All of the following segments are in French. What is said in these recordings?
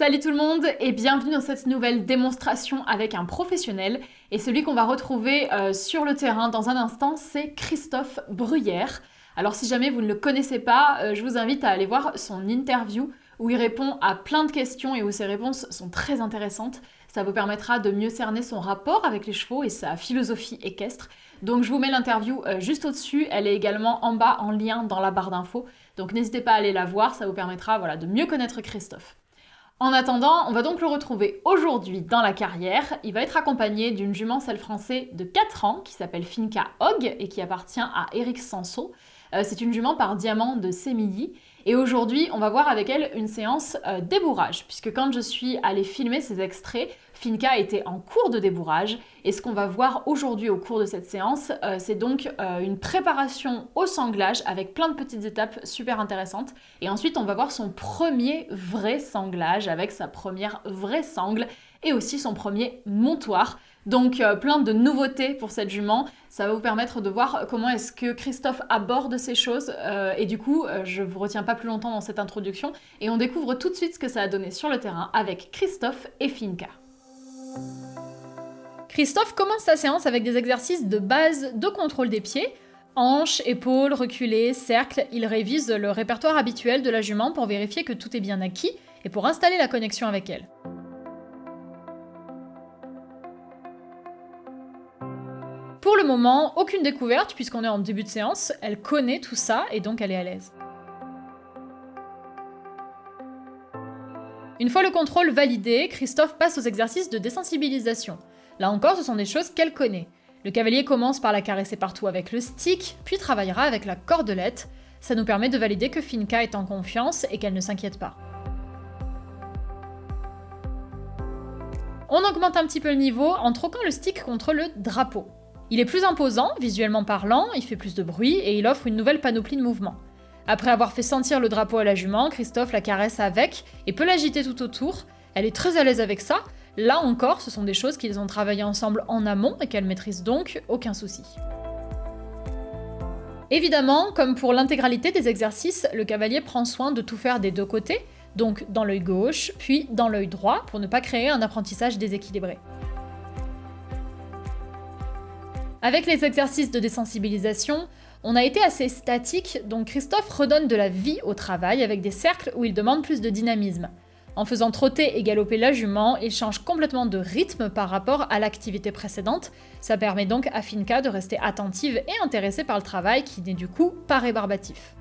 Salut tout le monde et bienvenue dans cette nouvelle démonstration avec un professionnel. Et celui qu'on va retrouver sur le terrain dans un instant, c'est Christophe Bruyère. Alors si jamais vous ne le connaissez pas, je vous invite à aller voir son interview où il répond à plein de questions et où ses réponses sont très intéressantes. Ça vous permettra de mieux cerner son rapport avec les chevaux et sa philosophie équestre. Donc je vous mets l'interview juste au-dessus, elle est également en bas en lien dans la barre d'infos. Donc n'hésitez pas à aller la voir, ça vous permettra de mieux connaître Christophe. En attendant, on va donc le retrouver aujourd'hui dans la carrière. Il va être accompagné d'une jument selle français de 4 ans qui s'appelle Finca Hog et qui appartient à Eric Sanso. C'est une jument par diamant de Sémilly. Et aujourd'hui, on va voir avec elle une séance débourrage, puisque quand je suis allée filmer ces extraits, Finca était en cours de débourrage. Et ce qu'on va voir aujourd'hui au cours de cette séance, c'est donc une préparation au sanglage avec plein de petites étapes super intéressantes. Et ensuite, on va voir son premier vrai sanglage avec sa première vraie sangle et aussi son premier montoir. Donc plein de nouveautés pour cette jument. Ça va vous permettre de voir comment est-ce que Christophe aborde ces choses. Et du coup, je ne vous retiens pas plus longtemps dans cette introduction. Et on découvre tout de suite ce que ça a donné sur le terrain avec Christophe et Finca. Christophe commence sa séance avec des exercices de base de contrôle des pieds. Hanches, épaules, reculés, cercles. Il révise le répertoire habituel de la jument pour vérifier que tout est bien acquis et pour installer la connexion avec elle. Pour le moment, aucune découverte puisqu'on est en début de séance, elle connaît tout ça et donc elle est à l'aise. Une fois le contrôle validé, Christophe passe aux exercices de désensibilisation. Là encore, ce sont des choses qu'elle connaît. Le cavalier commence par la caresser partout avec le stick, puis travaillera avec la cordelette. Ça nous permet de valider que Finca est en confiance et qu'elle ne s'inquiète pas. On augmente un petit peu le niveau en troquant le stick contre le drapeau. Il est plus imposant, visuellement parlant, il fait plus de bruit et il offre une nouvelle panoplie de mouvements. Après avoir fait sentir le drapeau à la jument, Christophe la caresse avec et peut l'agiter tout autour. Elle est très à l'aise avec ça. Là encore, ce sont des choses qu'ils ont travaillé ensemble en amont et qu'elle maîtrise donc, aucun souci. Évidemment, comme pour l'intégralité des exercices, le cavalier prend soin de tout faire des deux côtés, donc dans l'œil gauche, puis dans l'œil droit, pour ne pas créer un apprentissage déséquilibré. Avec les exercices de désensibilisation, on a été assez statique, donc Christophe redonne de la vie au travail avec des cercles où il demande plus de dynamisme. En faisant trotter et galoper la jument, il change complètement de rythme par rapport à l'activité précédente. Ça permet donc à Finca de rester attentive et intéressée par le travail qui n'est du coup pas rébarbatif.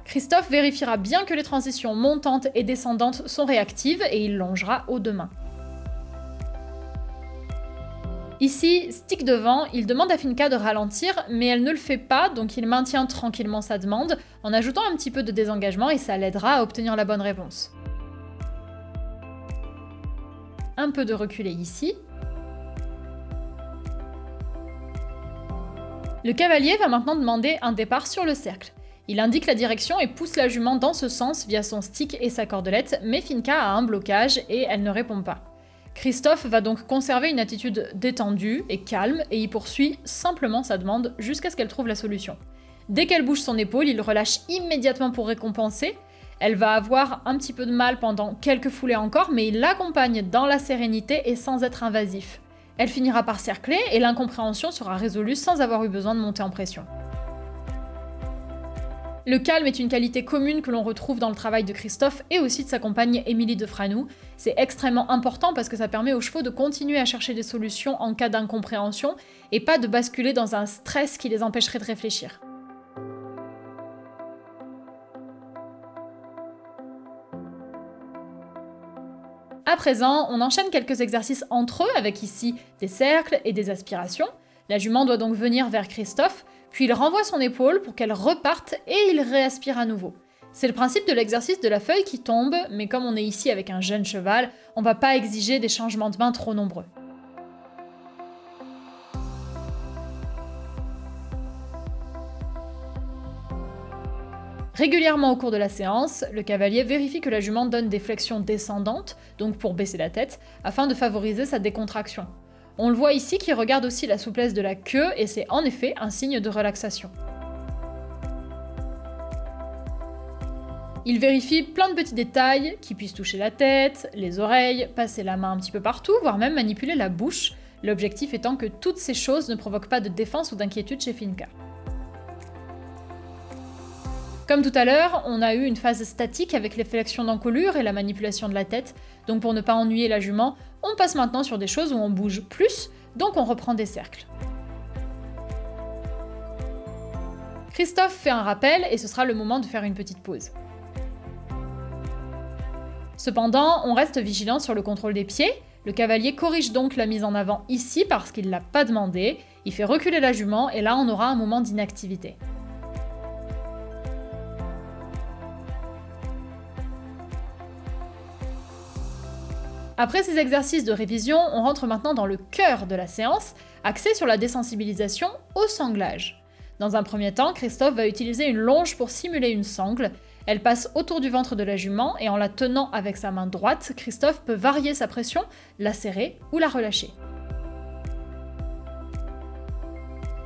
Christophe vérifiera bien que les transitions montantes et descendantes sont réactives et il longera aux deux mains. Ici, stick devant, il demande à Finca de ralentir, mais elle ne le fait pas, donc il maintient tranquillement sa demande, en ajoutant un petit peu de désengagement et ça l'aidera à obtenir la bonne réponse. Un peu de reculé ici. Le cavalier va maintenant demander un départ sur le cercle. Il indique la direction et pousse la jument dans ce sens via son stick et sa cordelette, mais Finca a un blocage et elle ne répond pas. Christophe va donc conserver une attitude détendue et calme et y poursuit simplement sa demande jusqu'à ce qu'elle trouve la solution. Dès qu'elle bouge son épaule, il relâche immédiatement pour récompenser. Elle va avoir un petit peu de mal pendant quelques foulées encore, mais il l'accompagne dans la sérénité et sans être invasif. Elle finira par cercler et l'incompréhension sera résolue sans avoir eu besoin de monter en pression. Le calme est une qualité commune que l'on retrouve dans le travail de Christophe et aussi de sa compagne Émilie de Franou. C'est extrêmement important parce que ça permet aux chevaux de continuer à chercher des solutions en cas d'incompréhension et pas de basculer dans un stress qui les empêcherait de réfléchir. À présent, on enchaîne quelques exercices entre eux avec ici des cercles et des aspirations. La jument doit donc venir vers Christophe, puis il renvoie son épaule pour qu'elle reparte et il réaspire à nouveau. C'est le principe de l'exercice de la feuille qui tombe, mais comme on est ici avec un jeune cheval, on ne va pas exiger des changements de main trop nombreux. Régulièrement au cours de la séance, le cavalier vérifie que la jument donne des flexions descendantes, donc pour baisser la tête, afin de favoriser sa décontraction. On le voit ici qu'il regarde aussi la souplesse de la queue et c'est en effet un signe de relaxation. Il vérifie plein de petits détails, qui puissent toucher la tête, les oreilles, passer la main un petit peu partout, voire même manipuler la bouche, l'objectif étant que toutes ces choses ne provoquent pas de défense ou d'inquiétude chez Finka. Comme tout à l'heure, on a eu une phase statique avec les flexions d'encolure et la manipulation de la tête, donc pour ne pas ennuyer la jument, on passe maintenant sur des choses où on bouge plus, donc on reprend des cercles. Christophe fait un rappel et ce sera le moment de faire une petite pause. Cependant, on reste vigilant sur le contrôle des pieds. Le cavalier corrige donc la mise en avant ici parce qu'il ne l'a pas demandé, il fait reculer la jument et là on aura un moment d'inactivité. Après ces exercices de révision, on rentre maintenant dans le cœur de la séance, axé sur la désensibilisation au sanglage. Dans un premier temps, Christophe va utiliser une longe pour simuler une sangle. Elle passe autour du ventre de la jument et en la tenant avec sa main droite, Christophe peut varier sa pression, la serrer ou la relâcher.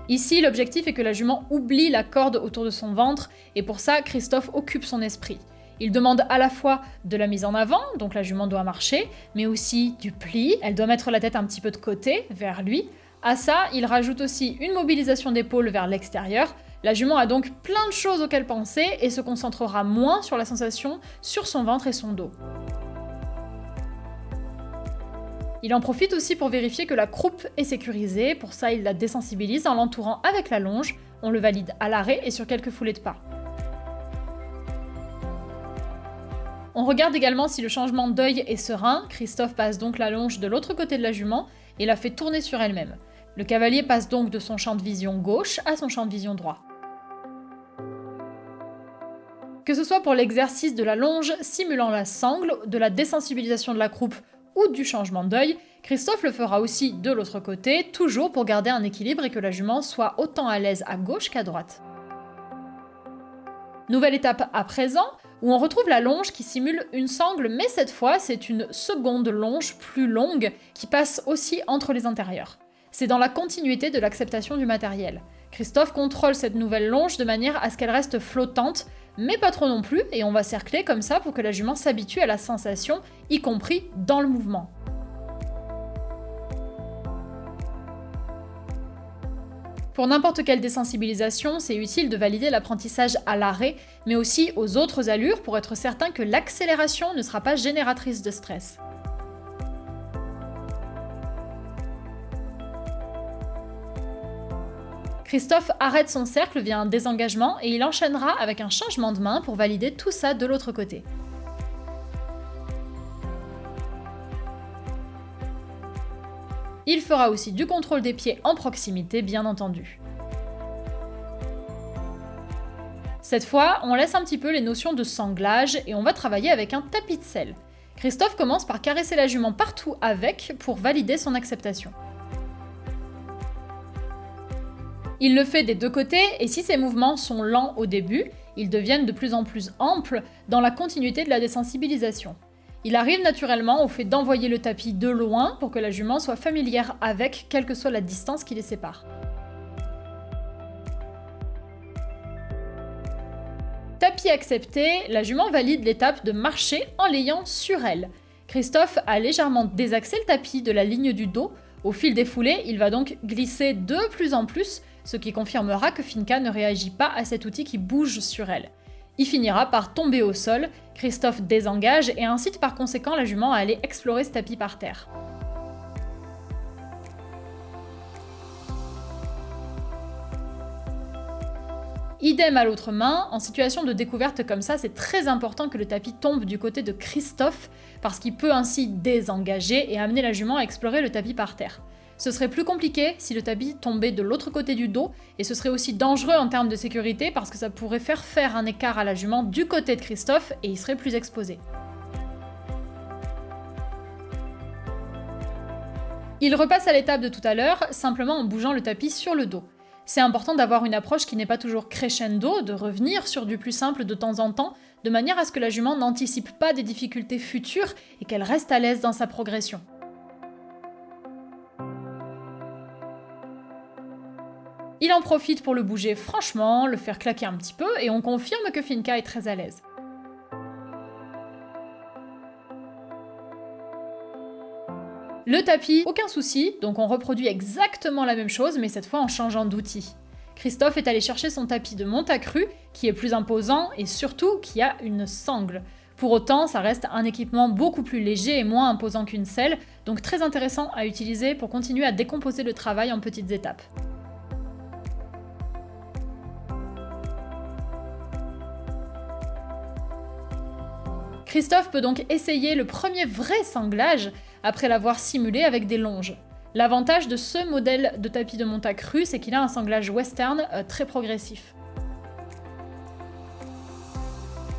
Ici, l'objectif est que la jument oublie la corde autour de son ventre et pour ça, Christophe occupe son esprit. Il demande à la fois de la mise en avant, donc la jument doit marcher, mais aussi du pli, elle doit mettre la tête un petit peu de côté, vers lui. À ça, il rajoute aussi une mobilisation d'épaule vers l'extérieur. La jument a donc plein de choses auxquelles penser et se concentrera moins sur la sensation sur son ventre et son dos. Il en profite aussi pour vérifier que la croupe est sécurisée, pour ça il la désensibilise en l'entourant avec la longe, on le valide à l'arrêt et sur quelques foulées de pas. On regarde également si le changement d'œil est serein, Christophe passe donc la longe de l'autre côté de la jument et la fait tourner sur elle-même. Le cavalier passe donc de son champ de vision gauche à son champ de vision droit. Que ce soit pour l'exercice de la longe simulant la sangle, de la désensibilisation de la croupe ou du changement d'œil, Christophe le fera aussi de l'autre côté, toujours pour garder un équilibre et que la jument soit autant à l'aise à gauche qu'à droite. Nouvelle étape à présent, où on retrouve la longe qui simule une sangle, mais cette fois c'est une seconde longe plus longue qui passe aussi entre les intérieurs. C'est dans la continuité de l'acceptation du matériel. Christophe contrôle cette nouvelle longe de manière à ce qu'elle reste flottante, mais pas trop non plus, et on va cercler comme ça pour que la jument s'habitue à la sensation, y compris dans le mouvement. Pour n'importe quelle désensibilisation, c'est utile de valider l'apprentissage à l'arrêt, mais aussi aux autres allures pour être certain que l'accélération ne sera pas génératrice de stress. Christophe arrête son cercle via un désengagement et il enchaînera avec un changement de main pour valider tout ça de l'autre côté. Il fera aussi du contrôle des pieds en proximité, bien entendu. Cette fois, on laisse un petit peu les notions de sanglage et on va travailler avec un tapis de selle. Christophe commence par caresser la jument partout avec pour valider son acceptation. Il le fait des deux côtés et si ces mouvements sont lents au début, ils deviennent de plus en plus amples dans la continuité de la désensibilisation. Il arrive naturellement au fait d'envoyer le tapis de loin pour que la jument soit familière avec, quelle que soit la distance qui les sépare. Tapis accepté, la jument valide l'étape de marcher en l'ayant sur elle. Christophe a légèrement désaxé le tapis de la ligne du dos. Au fil des foulées, il va donc glisser de plus en plus, ce qui confirmera que Finka ne réagit pas à cet outil qui bouge sur elle. Il finira par tomber au sol, Christophe désengage et incite par conséquent la jument à aller explorer ce tapis par terre. Idem à l'autre main, en situation de découverte comme ça, c'est très important que le tapis tombe du côté de Christophe, parce qu'il peut ainsi désengager et amener la jument à explorer le tapis par terre. Ce serait plus compliqué si le tapis tombait de l'autre côté du dos, et ce serait aussi dangereux en termes de sécurité parce que ça pourrait faire un écart à la jument du côté de Christophe et il serait plus exposé. Il repasse à l'étape de tout à l'heure, simplement en bougeant le tapis sur le dos. C'est important d'avoir une approche qui n'est pas toujours crescendo, de revenir sur du plus simple de temps en temps, de manière à ce que la jument n'anticipe pas des difficultés futures et qu'elle reste à l'aise dans sa progression. Il en profite pour le bouger franchement, le faire claquer un petit peu, et on confirme que Finka est très à l'aise. Le tapis, aucun souci, donc on reproduit exactement la même chose, mais cette fois en changeant d'outil. Christophe est allé chercher son tapis de Montacru, qui est plus imposant et surtout qui a une sangle. Pour autant, ça reste un équipement beaucoup plus léger et moins imposant qu'une selle, donc très intéressant à utiliser pour continuer à décomposer le travail en petites étapes. Christophe peut donc essayer le premier vrai sanglage après l'avoir simulé avec des longes. L'avantage de ce modèle de tapis de Montacru, c'est qu'il a un sanglage western très progressif.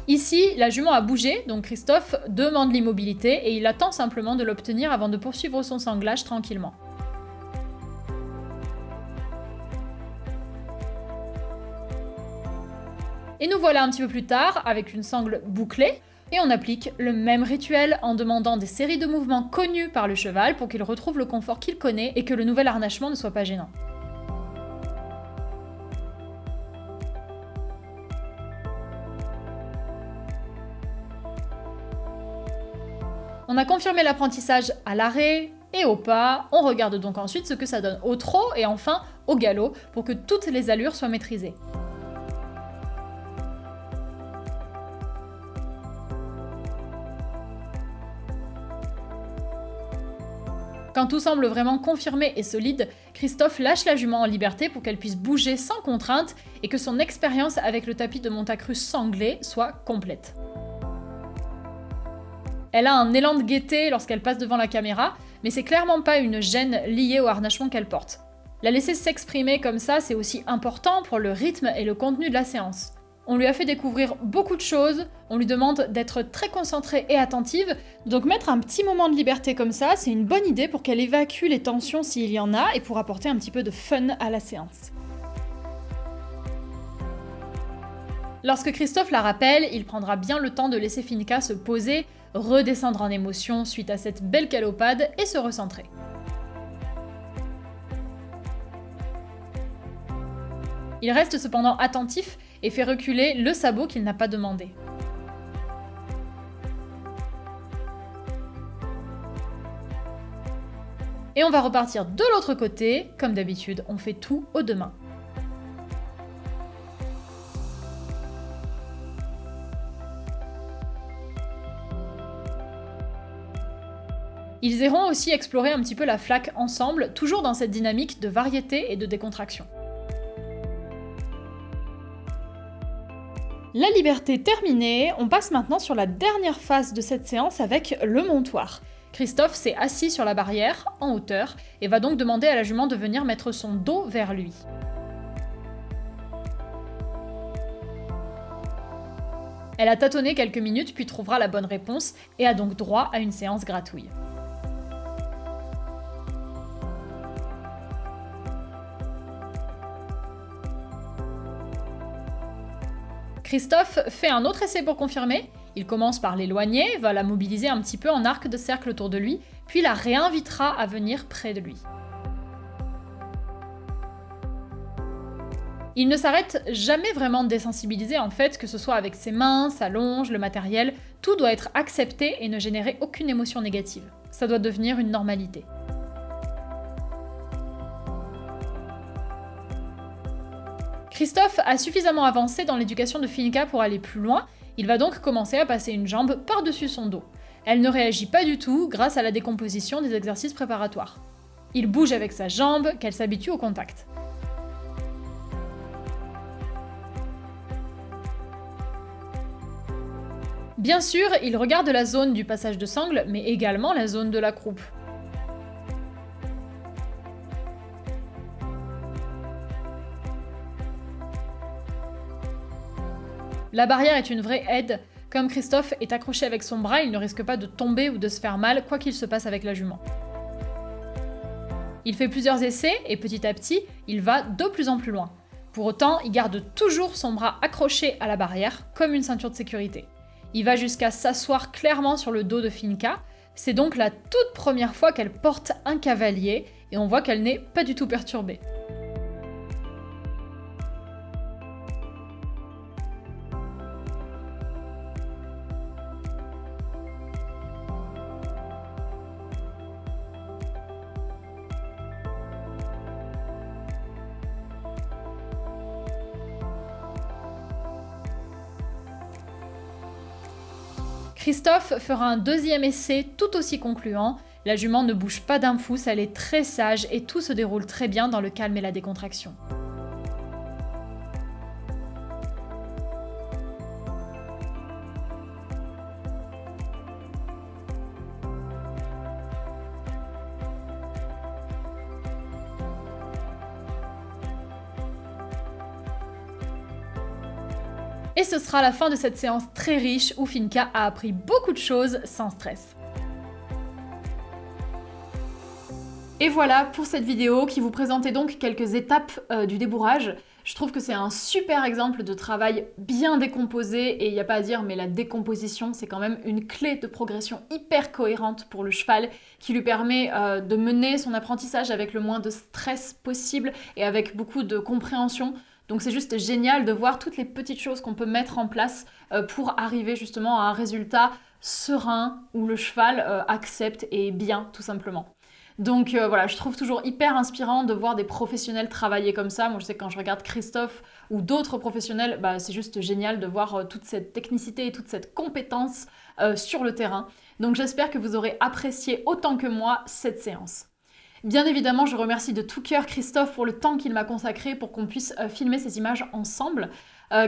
Ici, la jument a bougé, donc Christophe demande l'immobilité et il attend simplement de l'obtenir avant de poursuivre son sanglage tranquillement. Et nous voilà un petit peu plus tard avec une sangle bouclée. Et on applique le même rituel en demandant des séries de mouvements connus par le cheval pour qu'il retrouve le confort qu'il connaît et que le nouvel harnachement ne soit pas gênant. On a confirmé l'apprentissage à l'arrêt et au pas, on regarde donc ensuite ce que ça donne au trot et enfin au galop pour que toutes les allures soient maîtrisées. Quand tout semble vraiment confirmé et solide, Christophe lâche la jument en liberté pour qu'elle puisse bouger sans contrainte et que son expérience avec le tapis de Montacru sanglé soit complète. Elle a un élan de gaieté lorsqu'elle passe devant la caméra, mais c'est clairement pas une gêne liée au harnachement qu'elle porte. La laisser s'exprimer comme ça, c'est aussi important pour le rythme et le contenu de la séance. On lui a fait découvrir beaucoup de choses, on lui demande d'être très concentrée et attentive, donc mettre un petit moment de liberté comme ça, c'est une bonne idée pour qu'elle évacue les tensions s'il y en a et pour apporter un petit peu de fun à la séance. Lorsque Christophe la rappelle, il prendra bien le temps de laisser Finca se poser, redescendre en émotion suite à cette belle galopade et se recentrer. Il reste cependant attentif et fait reculer le sabot qu'il n'a pas demandé. Et on va repartir de l'autre côté, comme d'habitude, on fait tout aux deux mains. Ils iront aussi explorer un petit peu la flaque ensemble, toujours dans cette dynamique de variété et de décontraction. La liberté terminée, on passe maintenant sur la dernière phase de cette séance avec le montoir. Christophe s'est assis sur la barrière, en hauteur, et va donc demander à la jument de venir mettre son dos vers lui. Elle a tâtonné quelques minutes puis trouvera la bonne réponse et a donc droit à une séance gratouille. Christophe fait un autre essai pour confirmer. Il commence par l'éloigner, va la mobiliser un petit peu en arc de cercle autour de lui, puis la réinvitera à venir près de lui. Il ne s'arrête jamais vraiment de désensibiliser en fait, que ce soit avec ses mains, sa longe, le matériel, tout doit être accepté et ne générer aucune émotion négative. Ça doit devenir une normalité. Christophe a suffisamment avancé dans l'éducation de Finca pour aller plus loin, il va donc commencer à passer une jambe par-dessus son dos. Elle ne réagit pas du tout grâce à la décomposition des exercices préparatoires. Il bouge avec sa jambe, qu'elle s'habitue au contact. Bien sûr, il regarde la zone du passage de sangle, mais également la zone de la croupe. La barrière est une vraie aide. Comme Christophe est accroché avec son bras, il ne risque pas de tomber ou de se faire mal, quoi qu'il se passe avec la jument. Il fait plusieurs essais et petit à petit, il va de plus en plus loin. Pour autant, il garde toujours son bras accroché à la barrière, comme une ceinture de sécurité. Il va jusqu'à s'asseoir clairement sur le dos de Finca. C'est donc la toute première fois qu'elle porte un cavalier et on voit qu'elle n'est pas du tout perturbée. Christophe fera un deuxième essai tout aussi concluant. La jument ne bouge pas d'un pouce, elle est très sage et tout se déroule très bien dans le calme et la décontraction. Et ce sera la fin de cette séance très riche où Finca a appris beaucoup de choses sans stress. Et voilà pour cette vidéo qui vous présentait donc quelques étapes du débourrage. Je trouve que c'est un super exemple de travail bien décomposé et il n'y a pas à dire, mais la décomposition c'est quand même une clé de progression hyper cohérente pour le cheval qui lui permet de mener son apprentissage avec le moins de stress possible et avec beaucoup de compréhension. Donc c'est juste génial de voir toutes les petites choses qu'on peut mettre en place pour arriver justement à un résultat serein où le cheval accepte et est bien tout simplement. Donc voilà, je trouve toujours hyper inspirant de voir des professionnels travailler comme ça. Moi je sais que quand je regarde Christophe ou d'autres professionnels, c'est juste génial de voir toute cette technicité et toute cette compétence sur le terrain. Donc j'espère que vous aurez apprécié autant que moi cette séance. Bien évidemment, je remercie de tout cœur Christophe pour le temps qu'il m'a consacré pour qu'on puisse filmer ces images ensemble.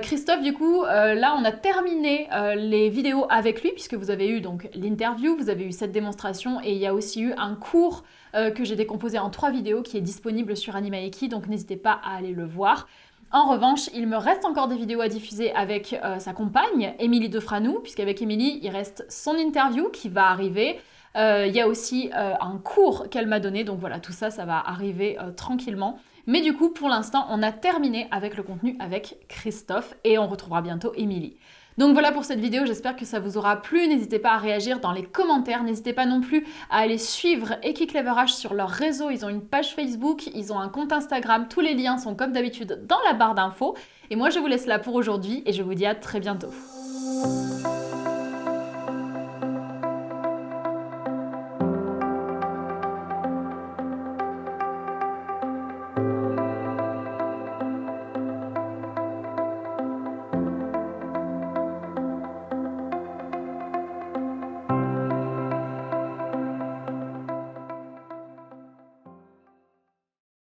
Christophe, du coup, là on a terminé les vidéos avec lui puisque vous avez eu donc l'interview, vous avez eu cette démonstration et il y a aussi eu un cours que j'ai décomposé en 3 vidéos qui est disponible sur Animaeki, donc n'hésitez pas à aller le voir. En revanche, il me reste encore des vidéos à diffuser avec sa compagne, Émilie Defranou, puisqu'avec Émilie, il reste son interview qui va arriver. Il y a aussi un cours qu'elle m'a donné, donc voilà, tout ça, ça va arriver tranquillement. Mais du coup, pour l'instant, on a terminé avec le contenu avec Christophe et on retrouvera bientôt Émilie. Donc voilà pour cette vidéo, j'espère que ça vous aura plu. N'hésitez pas à réagir dans les commentaires, n'hésitez pas non plus à aller suivre EquiCleverHache sur leur réseau. Ils ont une page Facebook, ils ont un compte Instagram, tous les liens sont comme d'habitude dans la barre d'infos. Et moi je vous laisse là pour aujourd'hui et je vous dis à très bientôt.